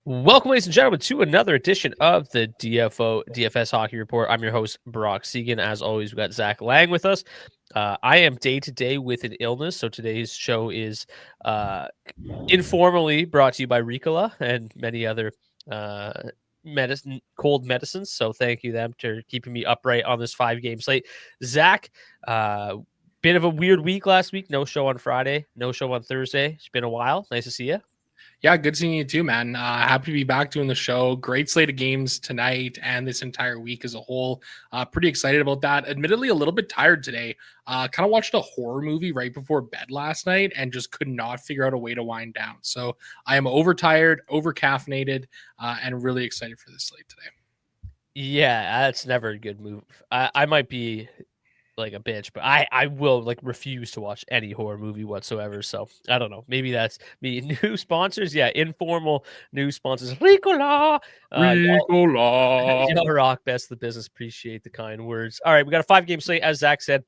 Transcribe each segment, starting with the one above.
Welcome, ladies and gentlemen, to another edition of the DFS Hockey Report. I'm your host, Brock Seguin. As always, we've got Zach Laing with us. I am day-to-day with an illness, so today's show is informally brought to you by Ricola and many other cold medicines. So thank you them for keeping me upright on this 5-game slate. Zach, bit of a weird week last week. No show on Friday, no show on Thursday. It's been a while. Nice to see you. Yeah, good seeing you too, man. Happy to be back doing the show. Great slate of games tonight and this entire week as a whole. Pretty excited about that. Admittedly, a little bit tired today. Kind of watched a horror movie right before bed last night and just could not figure out a way to wind down. So I am overtired, over caffeinated, and really excited for this slate today. Yeah, that's never a good move. I might be like a bitch, but I will like refuse to watch any horror movie whatsoever. So I don't know. Maybe that's me. New sponsors, yeah, informal new sponsors. Ricola, Ricola. y'all rock. Best of the business. Appreciate the kind words. All right, we got a 5-game slate, as Zach said.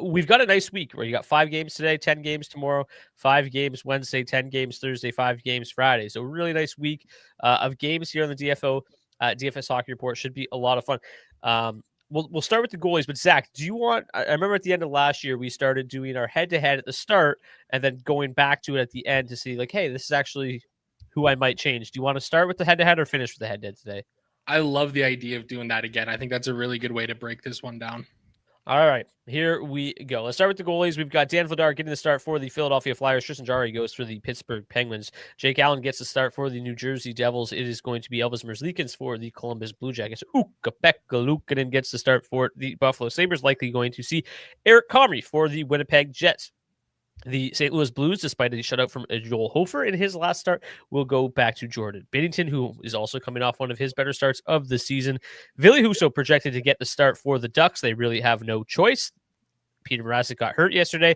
We've got a nice week where you got 5 games today, 10 games tomorrow, 5 games Wednesday, 10 games Thursday, 5 games Friday. So really nice week of games here on the DFS Hockey Report. Should be a lot of fun. We'll start with the goalies, but Zach, do you want? I remember at the end of last year we started doing our head-to-head at the start and then going back to it at the end to see like, hey, this is actually who I might change. Do you want to start with the head-to-head or finish with the head-to-head today? I love the idea of doing that again. I think that's a really good way to break this one down. All right, here we go. Let's start with the goalies. We've got Dan Vladar getting the start for the Philadelphia Flyers. Tristan Jarry goes for the Pittsburgh Penguins. Jake Allen gets the start for the New Jersey Devils. It is going to be Elvis Merzlikins for the Columbus Blue Jackets. Ukko-Pekka Luukkonen gets the start for the Buffalo Sabres. Likely going to see Eric Comrie for the Winnipeg Jets. The St. Louis Blues, despite a shutout from Joel Hofer in his last start, will go back to Jordan Binnington, who is also coming off one of his better starts of the season. Ville Husso projected to get the start for the Ducks. They really have no choice. Peter Mrazek got hurt yesterday.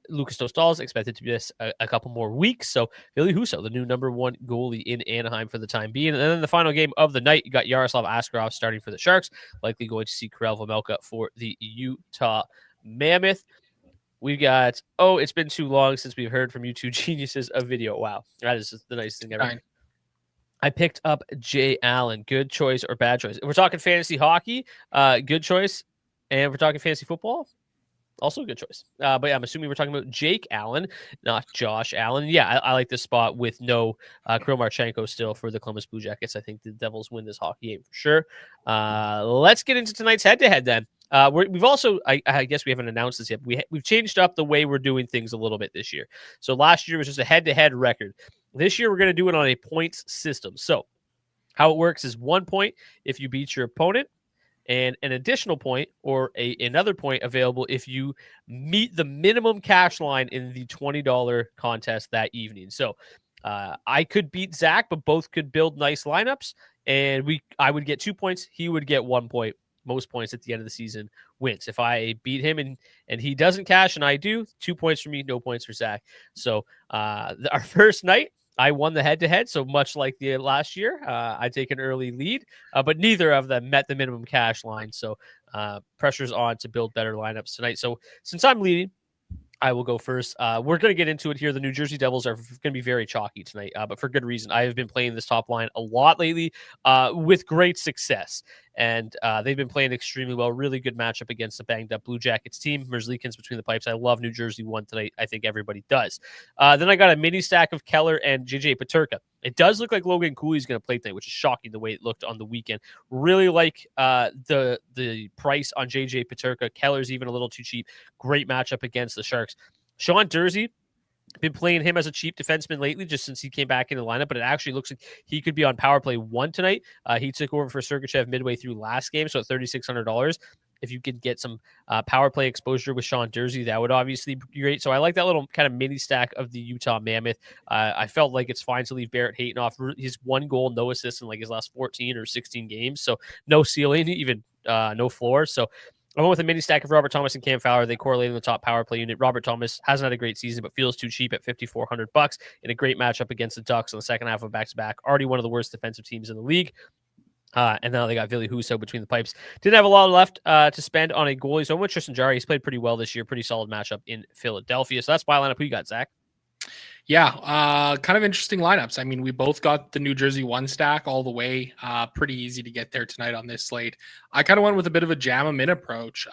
Lucas Dostal is expected to miss a couple more weeks. So Ville Husso, the new #1 goalie in Anaheim for the time being. And then the final game of the night, you got Yaroslav Askarov starting for the Sharks. Likely going to see Karel Vejmelka for the Utah Mammoth. We've got, it's been too long since we've heard from you two geniuses of video. Wow, that is the nicest thing ever. Fine. I picked up Jay Allen. Good choice or bad choice? If we're talking fantasy hockey, good choice. And if we're talking fantasy football, also a good choice. But yeah, I'm assuming we're talking about Jake Allen, not Josh Allen. Yeah, I like this spot with no Kirill Marchenko still for the Columbus Blue Jackets. I think the Devils win this hockey game for sure. Let's get into tonight's head-to-head then. We've also, I guess we haven't announced this yet. We've changed up the way we're doing things a little bit this year. So last year was just a head-to-head record. This year we're going to do it on a points system. So how it works is 1 point if you beat your opponent, and an additional point or another point available if you meet the minimum cash line in the $20 contest that evening. So I could beat Zach, but both could build nice lineups, and I would get 2 points. He would get 1 point. Most points at the end of the season wins. If I beat him and he doesn't cash and I do, 2 points for me, no points for Zach. So our first night, I won the head-to-head. So much like the last year, I take an early lead, but neither of them met the minimum cash line. So pressure's on to build better lineups tonight. So since I'm leading, I will go first. We're going to get into it here. The New Jersey Devils are going to be very chalky tonight, but for good reason. I have been playing this top line a lot lately with great success, and they've been playing extremely well. Really good matchup against the banged-up Blue Jackets team. Merzlikins between the pipes. I love New Jersey won tonight. I think everybody does. Then I got a mini stack of Keller and JJ Peterka. It does look like Logan Cooley is going to play tonight, which is shocking the way it looked on the weekend. Really like the price on JJ Peterka. Keller's even a little too cheap. Great matchup against the Sharks. Sean Durzi, been playing him as a cheap defenseman lately just since he came back in the lineup, but it actually looks like he could be on power play 1 tonight. He took over for Sergachev midway through last game, so at $3,600. If you could get some power play exposure with Sean Durzi, that would obviously be great. So I like that little kind of mini stack of the Utah Mammoth. I felt like it's fine to leave Barrett Hayton off. His 1 goal, no assists in like his last 14 or 16 games. So no ceiling, even no floor. So I went with a mini stack of Robert Thomas and Cam Fowler. They correlate in the top power play unit. Robert Thomas hasn't had a great season, but feels too cheap at $5,400 in a great matchup against the Ducks in the second half of back-to-back. Already one of the worst defensive teams in the league. And now they got Ville Husso between the pipes. Didn't have a lot left to spend on a goalie. So I went with Tristan Jarry. He's played pretty well this year. Pretty solid matchup in Philadelphia. So that's my lineup. Who you got, Zach? Yeah, kind of interesting lineups. I mean, we both got the New Jersey one stack all the way. Pretty easy to get there tonight on this slate. I kind of went with a bit of a jam 'em in approach.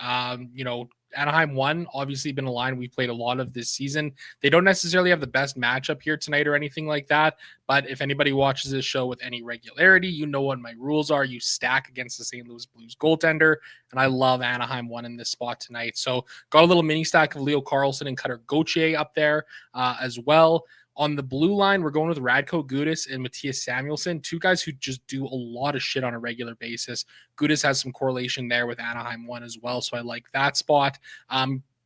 Anaheim one, obviously been a line we played a lot of this season. They don't necessarily have the best matchup here tonight or anything like that. But if anybody watches this show with any regularity, you know what my rules are. You stack against the St. Louis Blues goaltender, and I love Anaheim one in this spot tonight. So got a little mini stack of Leo Carlsson and Cutter Gauthier up there as well. On the blue line, we're going with Radko Gudas and Matthias Samuelsson, two guys who just do a lot of shit on a regular basis. Gudas has some correlation there with Anaheim one as well, so I like that spot.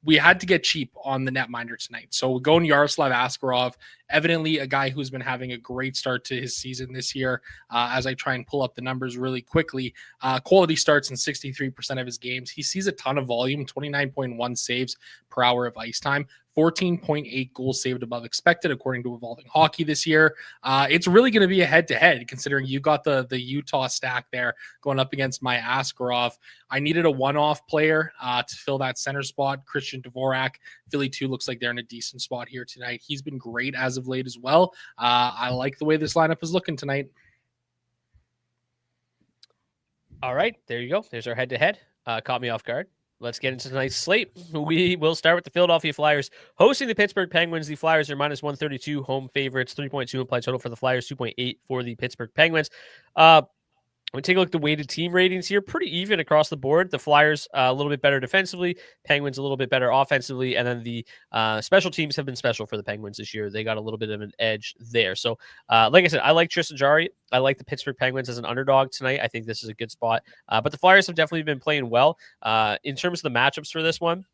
We had to get cheap on the netminder tonight. So we're going Yaroslav Askarov, evidently a guy who's been having a great start to his season this year. As I try and pull up the numbers really quickly, quality starts in 63% of his games. He sees a ton of volume, 29.1 saves per hour of ice time. 14.8 goals saved above expected, according to Evolving Hockey this year. It's really going to be a head-to-head, considering you got the Utah stack there going up against my Askarov. I needed a one-off player to fill that center spot. Christian Dvorak, Philly 2 looks like they're in a decent spot here tonight. He's been great as of late as well. I like the way this lineup is looking tonight. All right, there you go. There's our head-to-head. Caught me off guard. Let's get into tonight's slate. We will start with the Philadelphia Flyers hosting the Pittsburgh Penguins. The Flyers are minus 132 home favorites, 3.2 implied total for the Flyers, 2.8 for the Pittsburgh Penguins. We take a look at the weighted team ratings here. Pretty even across the board. The Flyers a little bit better defensively, Penguins a little bit better offensively, and then the special teams have been special for the Penguins this year. They got a little bit of an edge there. So, like I said, I like Tristan Jarry. I like the Pittsburgh Penguins as an underdog tonight. I think this is a good spot. But the Flyers have definitely been playing well. In terms of the matchups for this one,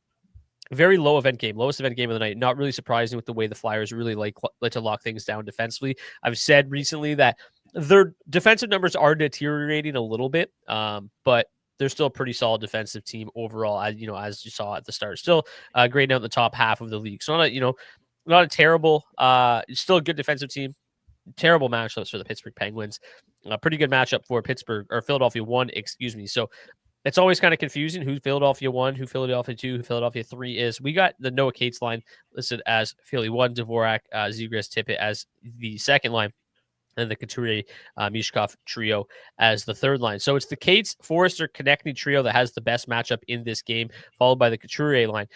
very low event game, lowest event game of the night. Not really surprising with the way the Flyers really like to lock things down defensively. I've said recently that their defensive numbers are deteriorating a little bit, but they're still a pretty solid defensive team overall. As you saw at the start, still grading out in the top half of the league. So not a terrible, still a good defensive team. Terrible matchups for the Pittsburgh Penguins. A pretty good matchup for Pittsburgh or Philadelphia 1, excuse me. So it's always kind of confusing who Philadelphia 1, who Philadelphia 2, who Philadelphia 3 is. We got the Noah Cates line listed as Philly 1, Dvorak, Zegras, Tippett as the second line, and the Couturier Mishkov trio as the third line. So it's the Cates, Forrester, Konechny trio that has the best matchup in this game, followed by the Couturier line.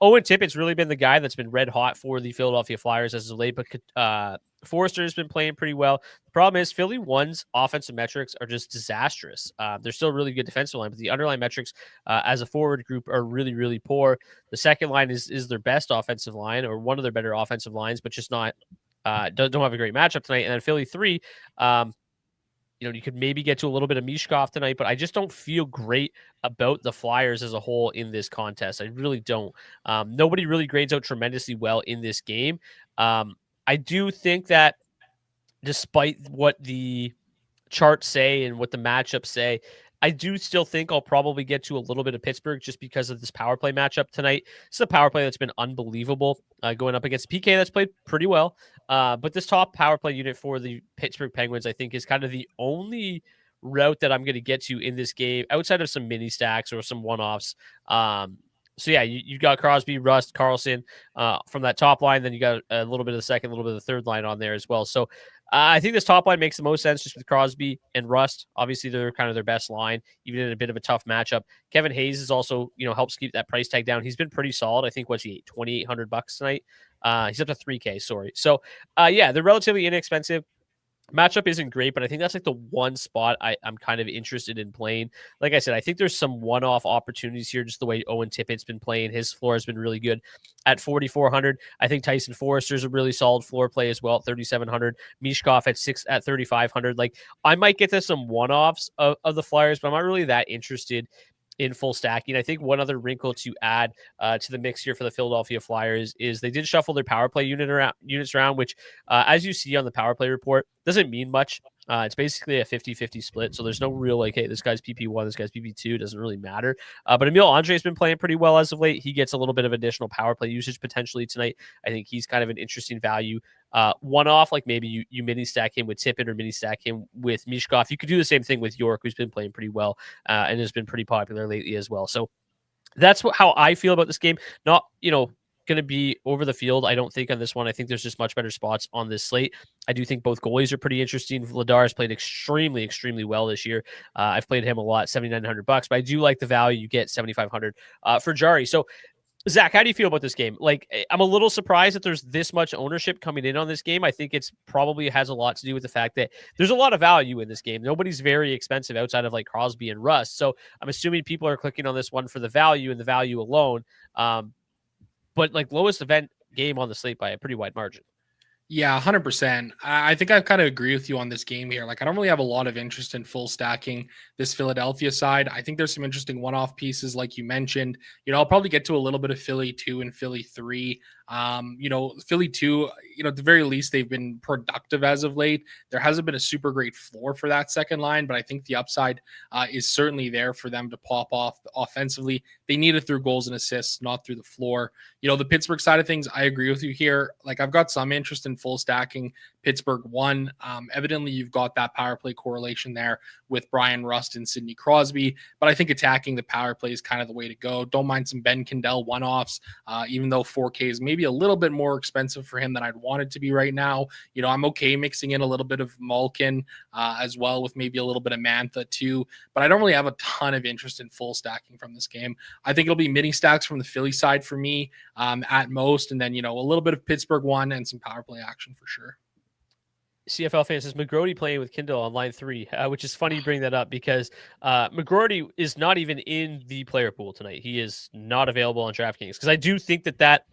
Owen Tippett's really been the guy that's been red hot for the Philadelphia Flyers as of late, but Forrester has been playing pretty well. The problem is Philly 1's offensive metrics are just disastrous. They're still really good defensive line, but the underlying metrics as a forward group are really, really poor. The second line is their best offensive line, or one of their better offensive lines, but just not don't have a great matchup tonight. And then Philly 3, you could maybe get to a little bit of Mishkov tonight, but I just don't feel great about the Flyers as a whole in this contest. I really don't. Nobody really grades out tremendously well in this game. I do think that despite what the charts say and what the matchups say, I do still think I'll probably get to a little bit of Pittsburgh just because of this power play matchup tonight. It's a power play that's been unbelievable going up against PK that's played pretty well. But this top power play unit for the Pittsburgh Penguins, I think, is kind of the only route that I'm going to get to in this game outside of some mini stacks or some one-offs. So yeah, you got Crosby, Rust, Carlson from that top line. Then you got a little bit of the second, a little bit of the third line on there as well. So I think this top line makes the most sense just with Crosby and Rust. Obviously, they're kind of their best line, even in a bit of a tough matchup. Kevin Hayes is also, helps keep that price tag down. He's been pretty solid. I think what's he $2,800 tonight? He's up to $3K. Sorry. So yeah, they're relatively inexpensive. Matchup isn't great, but I think that's like the one spot I'm kind of interested in playing. Like I said, I think there's some one-off opportunities here, just the way Owen Tippett's been playing. His floor has been really good at 4,400. I think Tyson Forrester's a really solid floor play as well at 3,700. Mishkov at 3,500. Like, I might get to some one-offs of the Flyers, but I'm not really that interested in full stacking. I think one other wrinkle to add to the mix here for the Philadelphia Flyers is they did shuffle their power play units around, which as you see on the power play report, doesn't mean much. It's basically a 50-50 split. So there's no real hey, this guy's PP1, this guy's PP2. Doesn't really matter. But Emil Andre's been playing pretty well as of late. He gets a little bit of additional power play usage potentially tonight. I think he's kind of an interesting value. One-off, like maybe you mini stack him with Tippett or mini stack him with Mishkov. You could do the same thing with York, who's been playing pretty well and has been pretty popular lately as well. So that's how I feel about this game. Not, going to be over the field. I don't think on this one. I think there's just much better spots on this slate. I do think both goalies are pretty interesting. Vladar has played extremely well this year. I've played him a lot, $7,900, but I do like the value. You get 7,500 for Jari. So Zach, how do you feel about this game? Like, I'm a little surprised that there's this much ownership coming in on this game. I think it's probably has a lot to do with the fact that there's a lot of value in this game. Nobody's very expensive outside of like Crosby and Rust. So I'm assuming people are clicking on this one for the value and the value alone. But like lowest event game on the slate by a pretty wide margin. Yeah, 100%. I think I kind of agree with you on this game here. Like, I don't really have a lot of interest in full stacking this Philadelphia side. I think there's some interesting one-off pieces, like you mentioned. I'll probably get to a little bit of Philly 2 and Philly 3. Philly 2, at the very least, they've been productive as of late. There hasn't been a super great floor for that second line, but I think the upside is certainly there for them to pop off offensively. They need it through goals and assists, not through the floor. The Pittsburgh side of things, I agree with you here. Like, I've got some interest in full stacking Pittsburgh 1. Evidently, you've got that power play correlation there with Brian Rust and Sidney Crosby, but I think attacking the power play is kind of the way to go. Don't mind some Ben Kendall one-offs, even though 4K is maybe a little bit more expensive for him than I'd want it to be right now. I'm okay mixing in a little bit of Malkin as well with maybe a little bit of Mantha too, but I don't really have a ton of interest in full stacking from this game. I think it'll be mini stacks from the Philly side for me at most, and then, a little bit of Pittsburgh 1 and some power play action for sure. CFL fan says McGrody playing with Kindle on line 3, which is funny you bring that up because McGrody is not even in the player pool tonight. He is not available on DraftKings because I do think that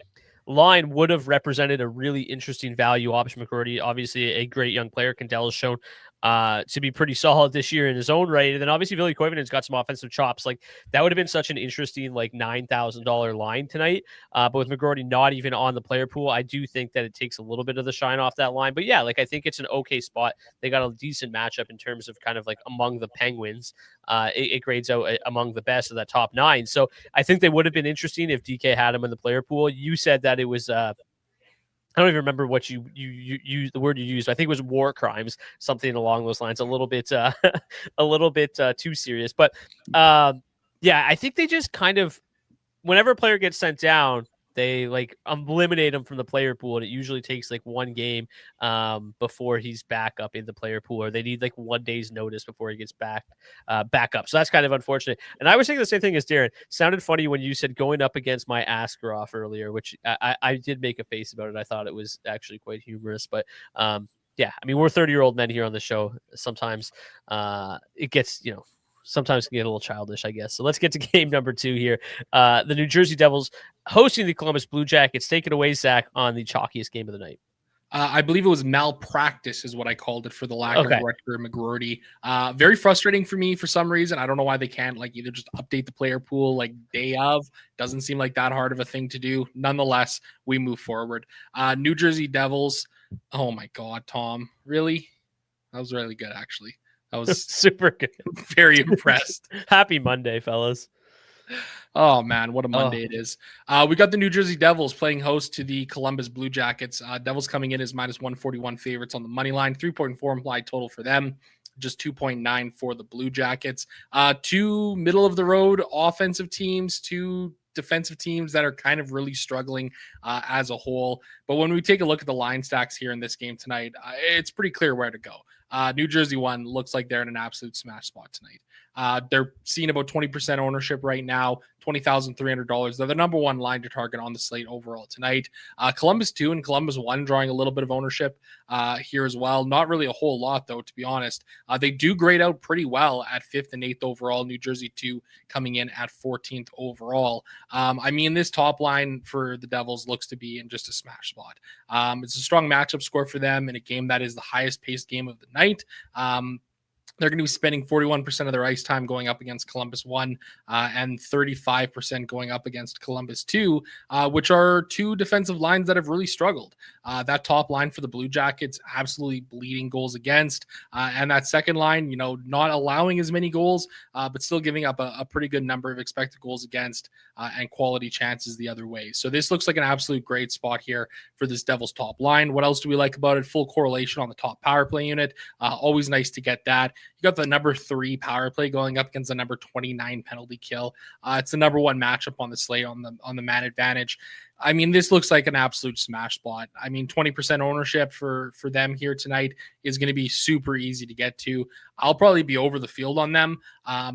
line would have represented a really interesting value option. McGrody, obviously a great young player. Kindle has shown to be pretty solid this year in his own right. And then obviously Billy Koivunen's got some offensive chops. Like that would have been such an interesting like $9,000 line tonight. But with McGrody not even on the player pool, I do think that it takes a little bit of the shine off that line. But yeah, like I think it's an okay spot. They got a decent matchup in terms of kind of like among the Penguins. It grades out among the best of that top 9. So I think they would have been interesting if DK had him in the player pool. You said that it was I don't even remember what you used, the word you used. I think it was war crimes, something along those lines. A little bit too serious, but yeah, I think they just kind of, whenever a player gets sent down, they like eliminate him from the player pool, and it usually takes like one game before he's back up in the player pool, or they need like 1 day's notice before he gets back up. So that's kind of unfortunate. And I was thinking the same thing as Darren. Sounded funny when you said going up against my Askarov earlier, which I did make a face about it. I thought it was actually quite humorous, but yeah, I mean, we're 30-year-old men here on the show. Sometimes it gets, sometimes can get a little childish, I guess. So let's get to game number 2 here. The New Jersey Devils hosting the Columbus Blue Jackets. Take it away, Zach, on the chalkiest game of the night. I believe it was malpractice is what I called it for the lack of Rutger McGroarty. Very frustrating for me for some reason. I don't know why they can't like either just update the player pool like day of. Doesn't seem like that hard of a thing to do. Nonetheless, we move forward. New Jersey Devils. Oh my God, Tom. Really? That was really good, actually. I was super good. Very impressed. Happy Monday, fellas. Oh, man, what a Monday it is. We got the New Jersey Devils playing host to the Columbus Blue Jackets. Devils coming in as -141 favorites on the money line, 3.4 implied total for them, just 2.9 for the Blue Jackets. Two middle-of-the-road offensive teams, two defensive teams that are kind of really struggling as a whole. But when we take a look at the line stacks here in this game tonight, it's pretty clear where to go. New Jersey 1 looks like they're in an absolute smash spot tonight. They're seeing about 20% ownership right now, $20,300. They're the number 1 line to target on the slate overall tonight. Columbus 2 and Columbus 1 drawing a little bit of ownership here as well. Not really a whole lot, though, to be honest. They do grade out pretty well at 5th and 8th overall. New Jersey 2 coming in at 14th overall. I mean, this top line for the Devils looks to be in just a smash spot. It's a strong matchup score for them in a game that is the highest paced game of the night. They're going to be spending 41% of their ice time going up against Columbus 1 and 35% going up against Columbus 2, which are two defensive lines that have really struggled. That top line for the Blue Jackets, absolutely bleeding goals against. And that second line, not allowing as many goals, but still giving up a pretty good number of expected goals against and quality chances the other way. So this looks like an absolute great spot here for this Devils top line. What else do we like about it? Full correlation on the top power play unit. Always nice to get that. You got the number 3 power play going up against the number 29 penalty kill. It's the number 1 matchup on the slate on the man advantage. I mean, this looks like an absolute smash spot. I mean, 20% ownership for them here tonight is going to be super easy to get to. I'll probably be over the field on them.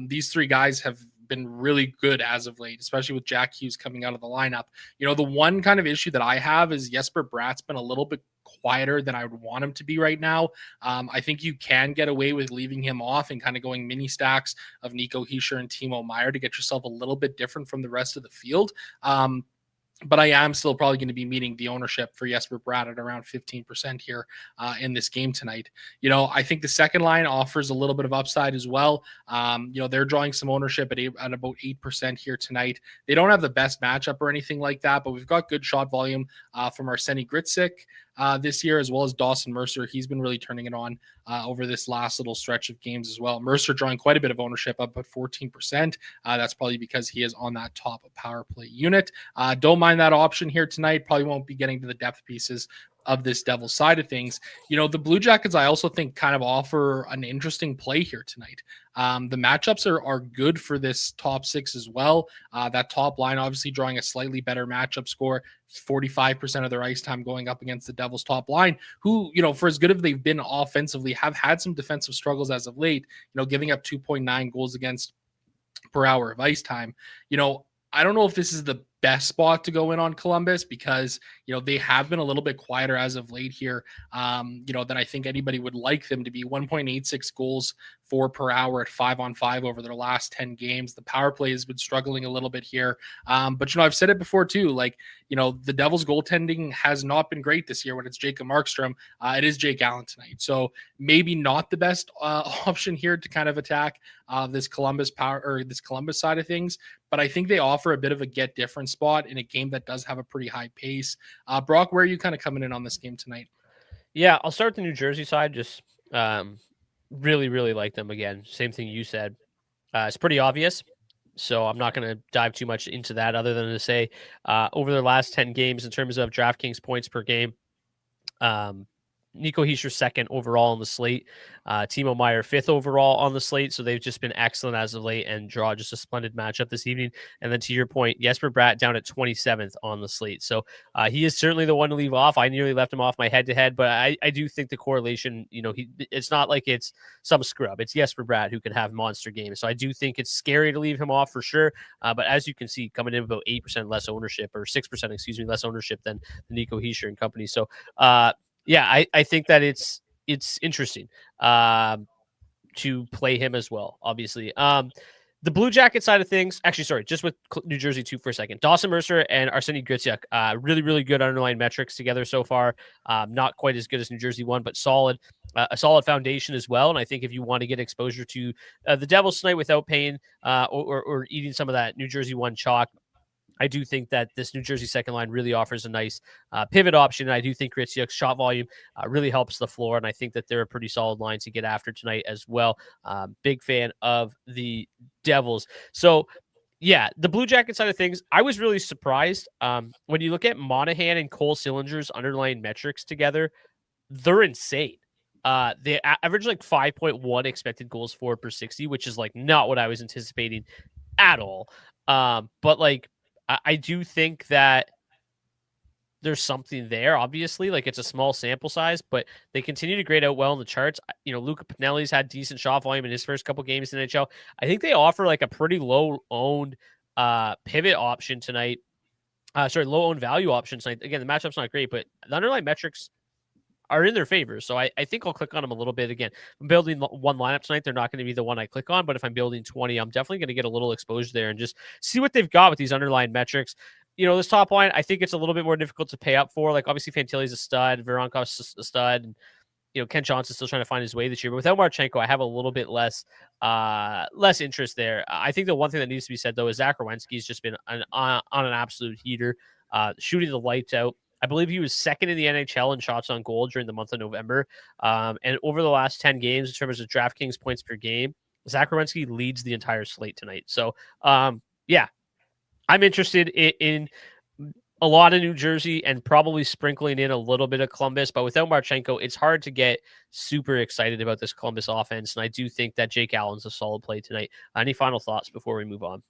These 3 guys have been really good as of late, especially with Jack Hughes coming out of the lineup. The one kind of issue that I have is Jesper Bratt's been a little bit quieter than I would want him to be right now. I think you can get away with leaving him off and kind of going mini stacks of Nico Hischier and Timo Meier to get yourself a little bit different from the rest of the field. But I am still probably going to be meeting the ownership for Jesper Bratt at around 15% here in this game tonight. I think the second line offers a little bit of upside as well. They're drawing some ownership at about 8% here tonight. They don't have the best matchup or anything like that, but we've got good shot volume from Arseni Gritsik this year, as well as Dawson Mercer. He's been really turning it on over this last little stretch of games as well. Mercer drawing quite a bit of ownership, up at 14%. That's probably because he is on that top power play unit. Don't mind that option here tonight. Probably won't be getting to the depth pieces of this Devils side of things. The Blue Jackets, I also think, kind of offer an interesting play here tonight. The matchups are good for this top 6 as well. That top line obviously drawing a slightly better matchup score, 45% of their ice time going up against the Devils top line, who, for as good as they've been offensively, have had some defensive struggles as of late, giving up 2.9 goals against per hour of ice time. I don't know if this is the best spot to go in on Columbus because, they have been a little bit quieter as of late here, than I think anybody would like them to be. 1.86 goals for per hour at 5-on-5 over their last 10 games. The power play has been struggling a little bit here. But, I've said it before too, the Devils goaltending has not been great this year when it's Jacob Markstrom. It is Jake Allen tonight. So maybe not the best option here to kind of attack this Columbus side of things. But I think they offer a bit of a get different spot in a game that does have a pretty high pace. Brock, where are you kind of coming in on this game tonight? Yeah, I'll start with the New Jersey side. Just really, really like them again. Same thing you said. It's pretty obvious, so I'm not going to dive too much into that other than to say over their last 10 games in terms of DraftKings points per game, Nico Hischier 2nd overall on the slate, Timo Meier 5th overall on the slate. So they've just been excellent as of late and draw just a splendid matchup this evening. And then to your point, Jesper Bratt down at 27th on the slate. So he is certainly the one to leave off. I nearly left him off my head-to-head, but I do think the correlation, it's not like it's some scrub. It's Jesper Bratt who can have monster games. So I do think it's scary to leave him off for sure. But as you can see, coming in about 8% less ownership, or 6%, less ownership than the Nico Hischier and company. So yeah, I think that it's interesting to play him as well, obviously. The Blue Jacket side of things, actually, sorry, just with New Jersey too for a second. Dawson Mercer and Arseni Gritsik, really, really good underlying metrics together so far. Not quite as good as New Jersey 1, but solid, a solid foundation as well. And I think if you want to get exposure to the Devils tonight without paying or eating some of that New Jersey 1 chalk, I do think that this New Jersey second line really offers a nice pivot option. And I do think Gritsyuk's shot volume really helps the floor. And I think that they're a pretty solid line to get after tonight as well. Big fan of the Devils. So, yeah, the Blue Jacket side of things, I was really surprised. When you look at Monahan and Cole Sillinger's underlying metrics together, they're insane. They average 5.1 expected goals for per 60, which is not what I was anticipating at all. But I do think that there's something there, obviously. It's a small sample size, but they continue to grade out well in the charts. Luca Pinelli's had decent shot volume in his first couple games in the NHL. I think they offer a pretty low-owned pivot option tonight. Low-owned value option tonight. Again, the matchup's not great, but the underlying metrics are in their favor. So I think I'll click on them a little bit. Again, I'm building one lineup tonight. They're not going to be the one I click on, but if I'm building 20, I'm definitely going to get a little exposure there and just see what they've got with these underlying metrics. This top line, I think it's a little bit more difficult to pay up for. Obviously Fantilli's a stud, Veronkov's a stud, and Ken Johnson's still trying to find his way this year. But without Marchenko, I have a little bit less interest there. I think the one thing that needs to be said, though, is Zach Werenski's just been on an absolute heater, shooting the lights out. I believe he was second in the NHL in shots on goal during the month of November. And over the last 10 games, in terms of DraftKings points per game, Zach Werenski leads the entire slate tonight. So, yeah, I'm interested in a lot of New Jersey and probably sprinkling in a little bit of Columbus, but without Marchenko, it's hard to get super excited about this Columbus offense. And I do think that Jake Allen's a solid play tonight. Any final thoughts before we move on?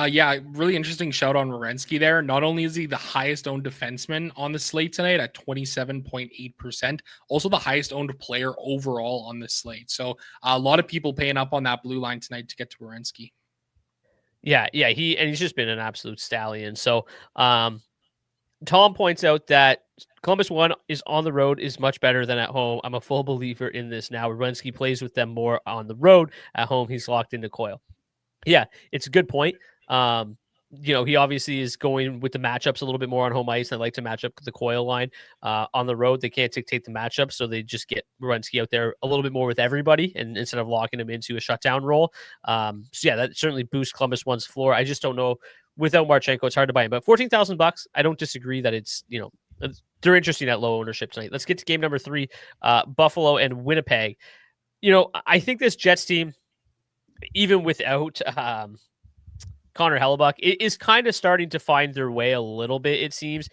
Yeah, really interesting shout on Werenski there. Not only is he the highest owned defenseman on the slate tonight at 27.8%, also the highest owned player overall on the slate. So a lot of people paying up on that blue line tonight to get to Werenski. Yeah, he's just been an absolute stallion. So Tom points out that Columbus 1 is on the road is much better than at home. I'm a full believer in this now. Werenski plays with them more on the road. At home, he's locked into Coyle. Yeah, it's a good point. He obviously is going with the matchups a little bit more on home ice. They like to match up the Coyle line. On the road, they can't dictate the matchup, so they just get Werenski out there a little bit more with everybody, and instead of locking him into a shutdown role. That certainly boosts Columbus 1's floor. I just don't know. Without Marchenko, it's hard to buy him. But $14,000, I don't disagree that it's they're interesting at low ownership tonight. Let's get to game number 3, Buffalo and Winnipeg. I think this Jets team, even without Connor Hellebuck, is kind of starting to find their way a little bit, it seems.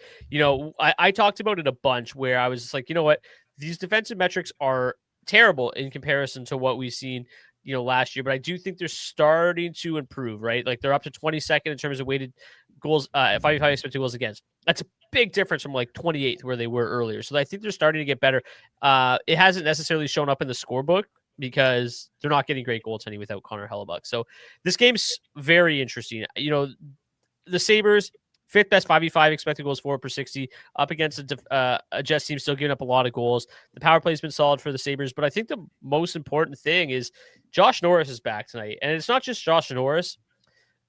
I talked about it a bunch where I was just like, you know what? These defensive metrics are terrible in comparison to what we've seen, last year, but I do think they're starting to improve, right? Like they're up to 22nd in terms of weighted goals, 5 expected goals against. That's a big difference from like 28th where they were earlier. So I think they're starting to get better. It hasn't necessarily shown up in the scorebook because they're not getting great goaltending without Connor Hellebuck. So this game's very interesting. The Sabres, 5th best 5v5 expected goals for per 60 up against a Jets team still giving up a lot of goals. The power play has been solid for the Sabres, but I think the most important thing is Josh Norris is back tonight. And it's not just Josh Norris,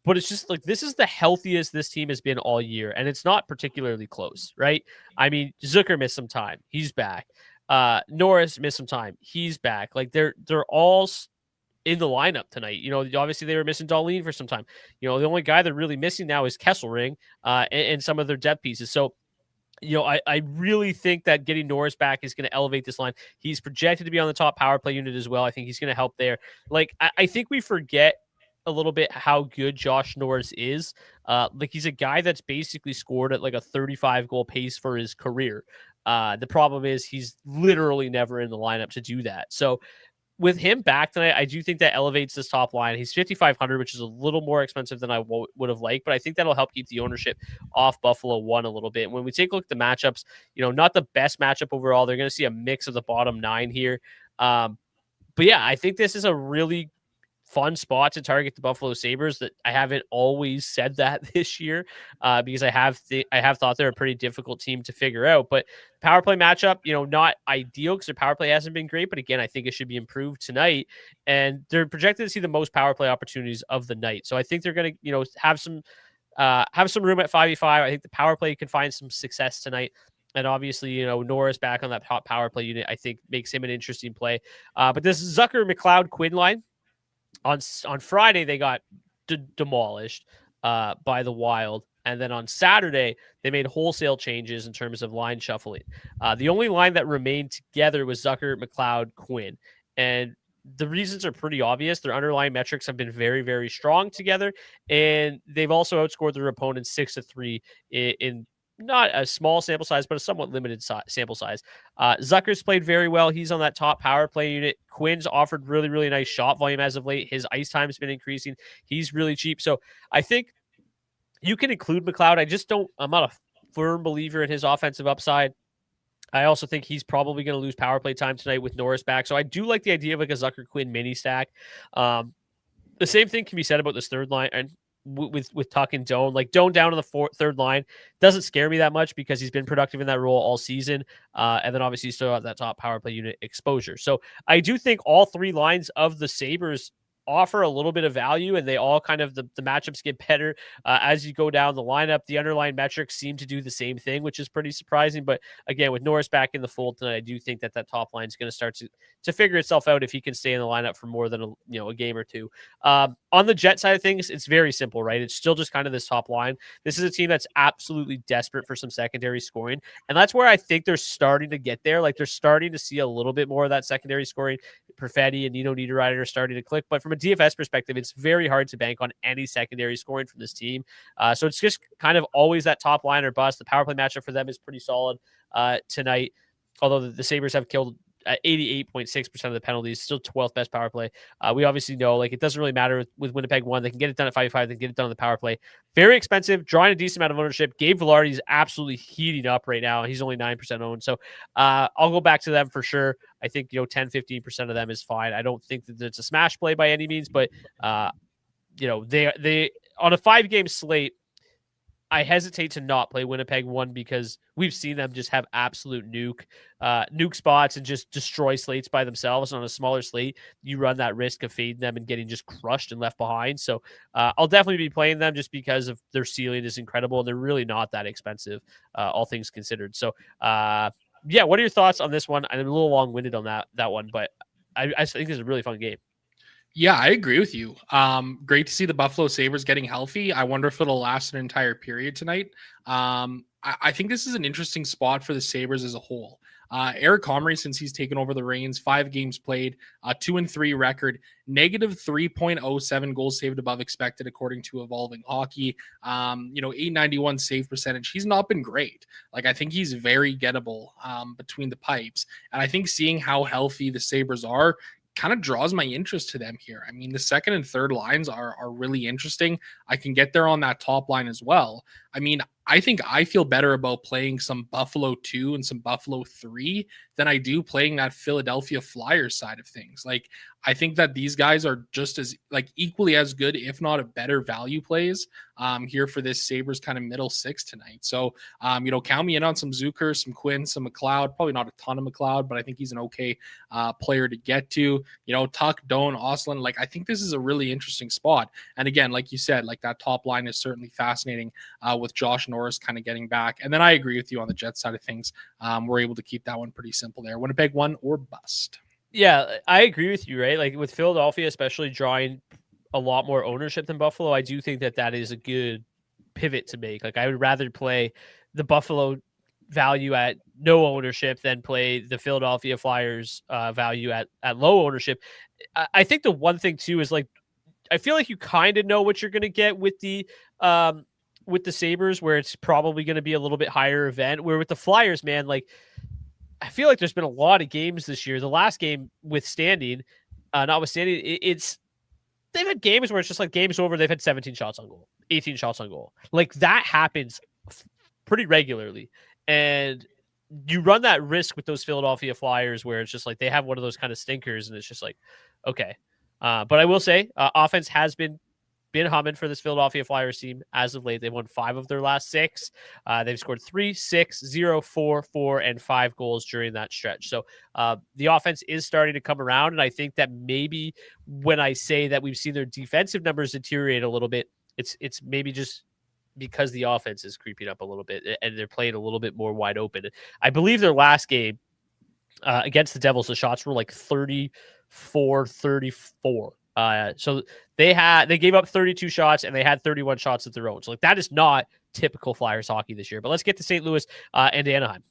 but it's just like this is the healthiest this team has been all year, and it's not particularly close, right? I mean, Zucker missed some time. He's back. Norris missed some time. He's back. Like they're all in the lineup tonight. Obviously they were missing Darlene for some time. The only guy they're really missing now is Kesselring and some of their depth pieces. So, I really think that getting Norris back is going to elevate this line. He's projected to be on the top power play unit as well. I think he's going to help there. Like, I think we forget a little bit how good Josh Norris is. He's a guy that's basically scored at like a 35 goal pace for his career. The problem is he's literally never in the lineup to do that. So, with him back tonight, I do think that elevates this top line. He's 5,500, which is a little more expensive than I would have liked, but I think that'll help keep the ownership off Buffalo 1 a little bit. When we take a look at the matchups, not the best matchup overall. They're going to see a mix of the bottom 9 here. But yeah, I think this is a really fun spot to target the Buffalo Sabres. That I haven't always said that this year because I have thought they're a pretty difficult team to figure out. But power play matchup, not ideal because their power play hasn't been great. But again, I think it should be improved tonight. And they're projected to see the most power play opportunities of the night. So I think they're going to, have some room at 5v5. I think the power play can find some success tonight. And obviously, Norris back on that top power play unit, I think makes him an interesting play. But this Zucker, McLeod, Quinn line, on Friday, they got demolished by the Wild. And then on Saturday, they made wholesale changes in terms of line shuffling. The only line that remained together was Zucker, McLeod, Quinn. And the reasons are pretty obvious. Their underlying metrics have been very, very strong together. And they've also outscored their opponents 6-3 in not a small sample size, but a somewhat limited sample size. Zucker's played very well. He's on that top power play unit. Quinn's offered really, really nice shot volume as of late. His ice time has been increasing. He's really cheap. So I think you can include McLeod. I'm not a firm believer in his offensive upside. I also think he's probably going to lose power play time tonight with Norris back. So I do like the idea of like a Zucker Quinn mini stack. The same thing can be said about this third line and with Tuck and Doan. Like Doan down on the third line doesn't scare me that much because he's been productive in that role all season. And then obviously you still have that top power play unit exposure. So I do think all 3 lines of the Sabres offer a little bit of value, and they all kind of the matchups get better as you go down the lineup. The underlying metrics seem to do the same thing, which is pretty surprising. But again, with Norris back in the fold tonight, I do think that top line is going to start to figure itself out if he can stay in the lineup for more than a game or two. On the Jet side of things, it's very simple, right? It's still just kind of this top line. This is a team that's absolutely desperate for some secondary scoring, and that's where I think they're starting to get there. Like they're starting to see a little bit more of that secondary scoring Perfetti and Nino Niederreiter are starting to click. But from a DFS perspective, it's very hard to bank on any secondary scoring from this team. So it's just kind of always that top line or bust. The power play matchup for them is pretty solid tonight, although the Sabres have killed 88.6% of the penalties, still 12th best power play. We obviously know it doesn't really matter with Winnipeg 1. They can get it done at 5-5. They can get it done on the power play. Very expensive, drawing a decent amount of ownership. Gabe Vilardi is absolutely heating up right now. He's only 9% owned. So I'll go back to them for sure. I think 10-15% of them is fine. I don't think that it's a smash play by any means, but they on a 5-game slate, I hesitate to not play Winnipeg 1 because we've seen them just have absolute nuke spots and just destroy slates by themselves. And on a smaller slate, you run that risk of fading them and getting just crushed and left behind. So I'll definitely be playing them just because of their ceiling is incredible. And they're really not that expensive, all things considered. So what are your thoughts on this one? I'm a little long-winded on that one, but I think it's a really fun game. Yeah, I agree with you. Great to see the Buffalo Sabres getting healthy. I wonder if it'll last an entire period tonight. I think this is an interesting spot for the Sabres as a whole. Eric Comrie, since he's taken over the reins, 5 games played, 2-3 record, negative 3.07 goals saved above expected, according to Evolving Hockey. 891 save percentage. He's not been great. I think he's very gettable between the pipes. And I think seeing how healthy the Sabres are kind of draws my interest to them here. I mean, the second and third lines are really interesting. I can get there on that top line as well. I mean, I think I feel better about playing some Buffalo 2 and some Buffalo 3 than I do playing that Philadelphia Flyers side of things. I think that these guys are just as equally as good, if not a better value plays here for this Sabres kind of middle 6 tonight. So, count me in on some Zucker, some Quinn, some McLeod, probably not a ton of McLeod, but I think he's an okay player to get to, Tuck, Doan, Ostlund. I think this is a really interesting spot. And again, like you said, that top line is certainly fascinating with Josh Norris kind of getting back. And then I agree with you on the Jets side of things. We're able to keep that one pretty simple there. Winnipeg 1 or bust. Yeah, I agree with you, right? With Philadelphia, especially drawing a lot more ownership than Buffalo, I do think that is a good pivot to make. I would rather play the Buffalo value at no ownership than play the Philadelphia Flyers value at low ownership. I think the one thing too is I feel like you kind of know what you're going to get with the Sabres, where it's probably going to be a little bit higher event. Where with the Flyers, man, I feel like there's been a lot of games this year. The last game notwithstanding, they've had games where it's just game's over. They've had 17 shots on goal, 18 shots on goal. That happens pretty regularly. And you run that risk with those Philadelphia Flyers where it's just they have one of those kind of stinkers and it's just okay. But I will say offense has been humming for this Philadelphia Flyers team as of late. They've won 5 of their last 6. They've scored 3, 6, 0, 4, 4, and 5 goals during that stretch. So the offense is starting to come around. And I think that maybe when I say that we've seen their defensive numbers deteriorate a little bit, it's maybe just because the offense is creeping up a little bit and they're playing a little bit more wide open. I believe their last game against the Devils, the shots were 34-34. So they gave up 32 shots and they had 31 shots of their own. So that is not typical Flyers hockey this year. But let's get to St. Louis and Anaheim.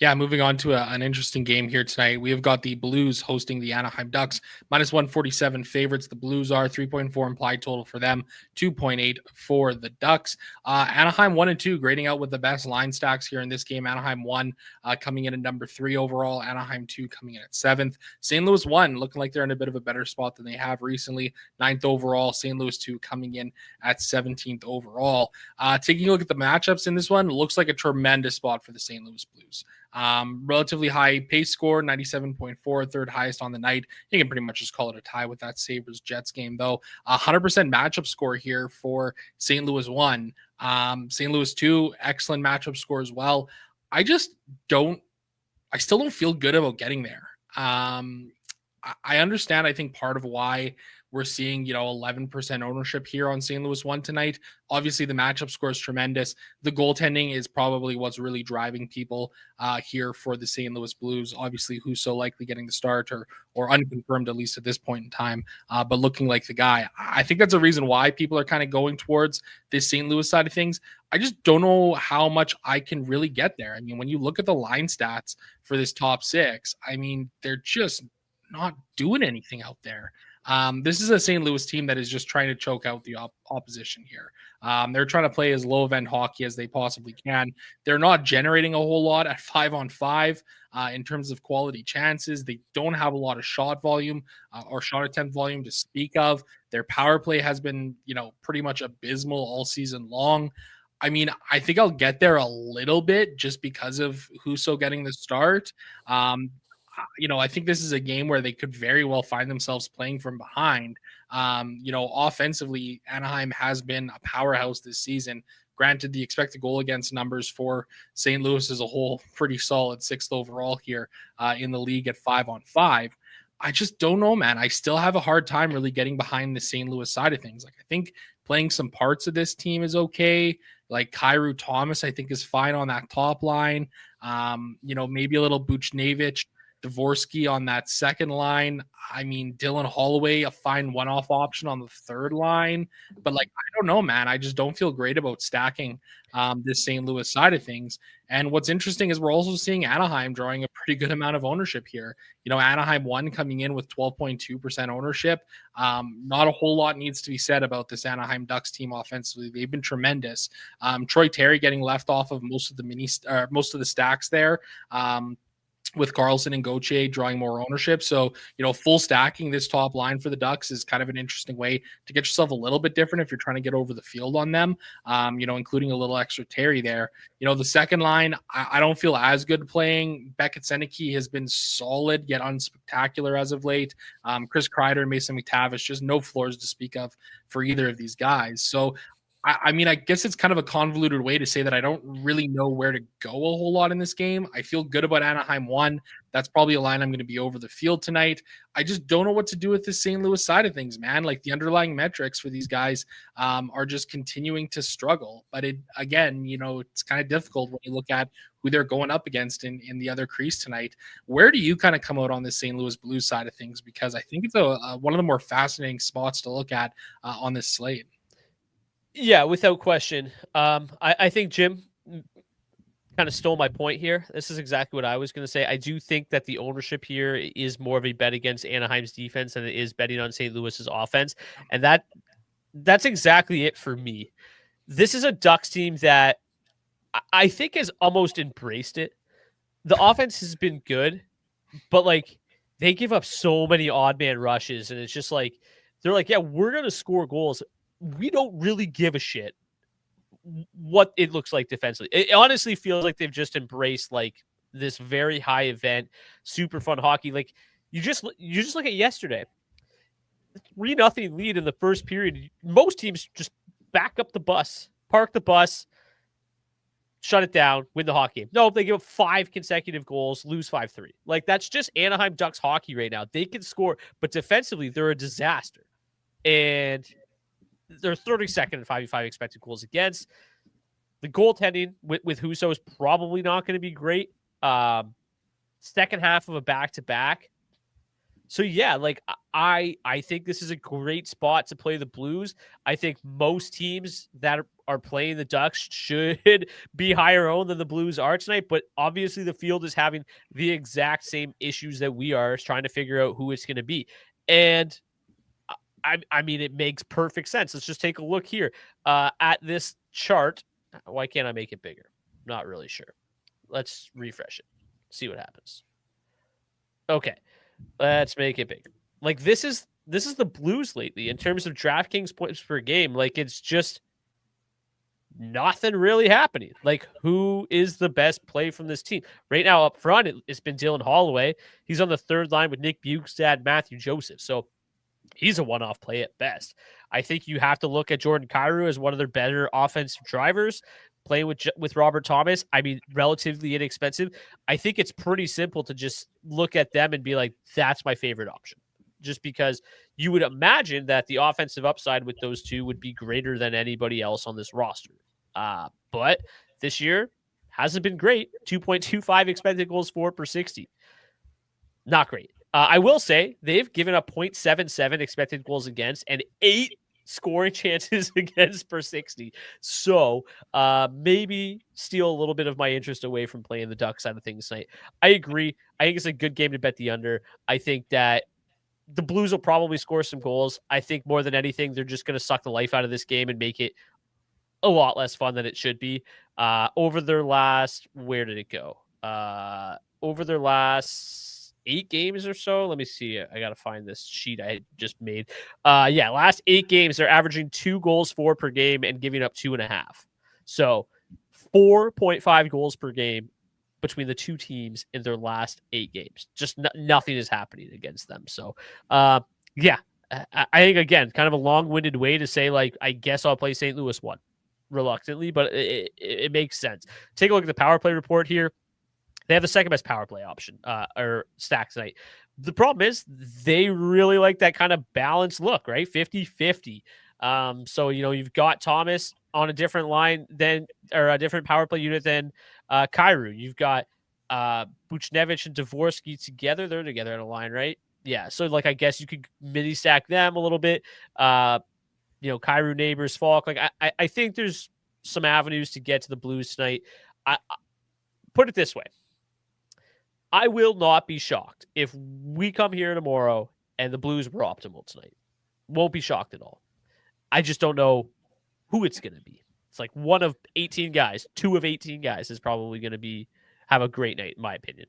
Yeah, moving on to an interesting game here tonight. We have got the Blues hosting the Anaheim Ducks. -147 favorites. The Blues are 3.4 implied total for them, 2.8 for the Ducks. Anaheim 1-2, grading out with the best line stacks here in this game. Anaheim 1 coming in at number 3 overall. Anaheim 2 coming in at 7th. St. Louis 1 looking like they're in a bit of a better spot than they have recently. 9th overall. St. Louis 2 coming in at 17th overall. Taking a look at the matchups in this one, looks like a tremendous spot for the St. Louis Blues. Relatively high pace score, 97.4, third highest on the night. You can pretty much just call it a tie with that Sabres Jets game, though. 100% matchup score here for St. Louis 1. St. Louis 2, excellent matchup score as well. I still don't feel good about getting there. I understand, I think part of why we're seeing, 11% ownership here on St. Louis 1 tonight. Obviously, the matchup score is tremendous. The goaltending is probably what's really driving people here for the St. Louis Blues. Obviously, who's so likely getting the start or unconfirmed, at least at this point in time, but looking like the guy. I think that's a reason why people are kind of going towards this St. Louis side of things. I just don't know how much I can really get there. I mean, when you look at the line stats for this top 6, I mean, they're just not doing anything out there. This is a St. Louis team that is just trying to choke out the opposition here. They're trying to play as low event hockey as they possibly can. They're not generating a whole lot at 5-on-5 in terms of quality chances. They don't have a lot of shot volume or shot attempt volume to speak of. Their power play has been, pretty much abysmal all season long. I mean, I think I'll get there a little bit just because of Husso getting the start. I think this is a game where they could very well find themselves playing from behind. Offensively, Anaheim has been a powerhouse this season. Granted, the expected goal against numbers for St. Louis as a whole, pretty solid, sixth overall here in the league at 5-on-5. I just don't know, man. I still have a hard time really getting behind the St. Louis side of things. Like, I think playing some parts of this team is okay. Like Kyrou Thomas, I think, is fine on that top line. Maybe a little Buchnevich, Dvorsky on that second line. I mean, Dylan Holloway, a fine one-off option on the third line. But, I don't know, man. I just don't feel great about stacking this St. Louis side of things. And what's interesting is we're also seeing Anaheim drawing a pretty good amount of ownership here. Anaheim 1 coming in with 12.2% ownership. Not a whole lot needs to be said about this Anaheim Ducks team offensively. They've been tremendous. Troy Terry getting left off of most of the stacks there. With Carlson and Gauthier drawing more ownership. So, full stacking this top line for the Ducks is kind of an interesting way to get yourself a little bit different if you're trying to get over the field on them, including a little extra Terry there. The second line, I don't feel as good playing. Beckett Seneke has been solid, yet unspectacular as of late. Chris Kreider and Mason McTavish, just no floors to speak of for either of these guys. So, I guess it's kind of a convoluted way to say that I don't really know where to go a whole lot in this game. I feel good about Anaheim 1. That's probably a line I'm going to be over the field tonight. I just don't know what to do with the St. Louis side of things, man. Like, the underlying metrics for these guys are just continuing to struggle. But it's kind of difficult when you look at who they're going up against in the other crease tonight. Where do you kind of come out on the St. Louis Blues side of things? Because I think it's one of the more fascinating spots to look at on this slate. Yeah, without question. I think Jim kind of stole my point here. This is exactly what I was going to say. I do think that the ownership here is more of a bet against Anaheim's defense than it is betting on St. Louis's offense. And that's exactly it for me. This is a Ducks team that I think has almost embraced it. The offense has been good, but they give up so many odd man rushes, and it's just they're like, yeah, we're going to score goals. We don't really give a shit what it looks like defensively. It honestly feels like they've just embraced this very high event, super fun hockey. Like, you just look at yesterday, 3-0 lead in the first period. Most teams just back up the bus, park the bus, shut it down, win the hockey game. No, they give up 5 consecutive goals, lose 5-3. That's just Anaheim Ducks hockey right now. They can score, but defensively, they're a disaster. And they're 32nd in 5v5 expected goals against. The goaltending with Husso is probably not going to be great. Second half of a back-to-back. So, yeah, I think this is a great spot to play the Blues. I think most teams that are playing the Ducks should be higher owned than the Blues are tonight. But obviously the field is having the exact same issues that we are, trying to figure out who it's going to be. And I mean, it makes perfect sense. Let's just take a look here at this chart. Why can't I make it bigger? Not really sure. Let's refresh it. See what happens. Okay. Let's make it bigger. This is the Blues lately in terms of DraftKings points per game. It's just nothing really happening. Who is the best play from this team? Right now up front, it's been Dylan Holloway. He's on the third line with Nick Bjugstad, Matthew Joseph. So he's a one-off play at best. I think you have to look at Jordan Kyrou as one of their better offensive drivers. Playing with Robert Thomas, I mean, relatively inexpensive. I think it's pretty simple to just look at them and be like, that's my favorite option. Just because you would imagine that the offensive upside with those two would be greater than anybody else on this roster. But this year hasn't been great. 2.25 expected goals for per 60. Not great. I will say they've given up 0.77 expected goals against and 8 scoring chances against per 60. So maybe steal a little bit of my interest away from playing the Ducks side of things tonight. I agree. I think it's a good game to bet the under. I think that the Blues will probably score some goals. I think more than anything, they're just going to suck the life out of this game and make it a lot less fun than it should be. Over their last, where did it go? Over their last 8 games or so. Let me see. I got to find this sheet I just made. Last 8 games, they're averaging 2 goals for per game and giving up 2.5. So 4.5 goals per game between the two teams in their last 8 games. Just nothing is happening against them. So, I think, again, kind of a long-winded way to say, like, I guess I'll play St. Louis 1 reluctantly, but it makes sense. Take a look at the power play report here. They have the second best power play option or stack tonight. The problem is they really like that kind of balanced look, right? 50-50. So, you've got Thomas on a different line or a different power play unit than Kyrou. You've got Buchnevich and Dvorsky together. They're together in a line, right? Yeah. So, like, I guess you could mini stack them a little bit. Kyrou, Neighbors, Falk. Like, I think there's some avenues to get to the Blues tonight. I put it this way. I will not be shocked if we come here tomorrow and the Blues were optimal tonight. Won't be shocked at all. I just don't know who it's going to be. It's like 1 of 18 guys, 2 of 18 guys is probably going to have a great night, in my opinion.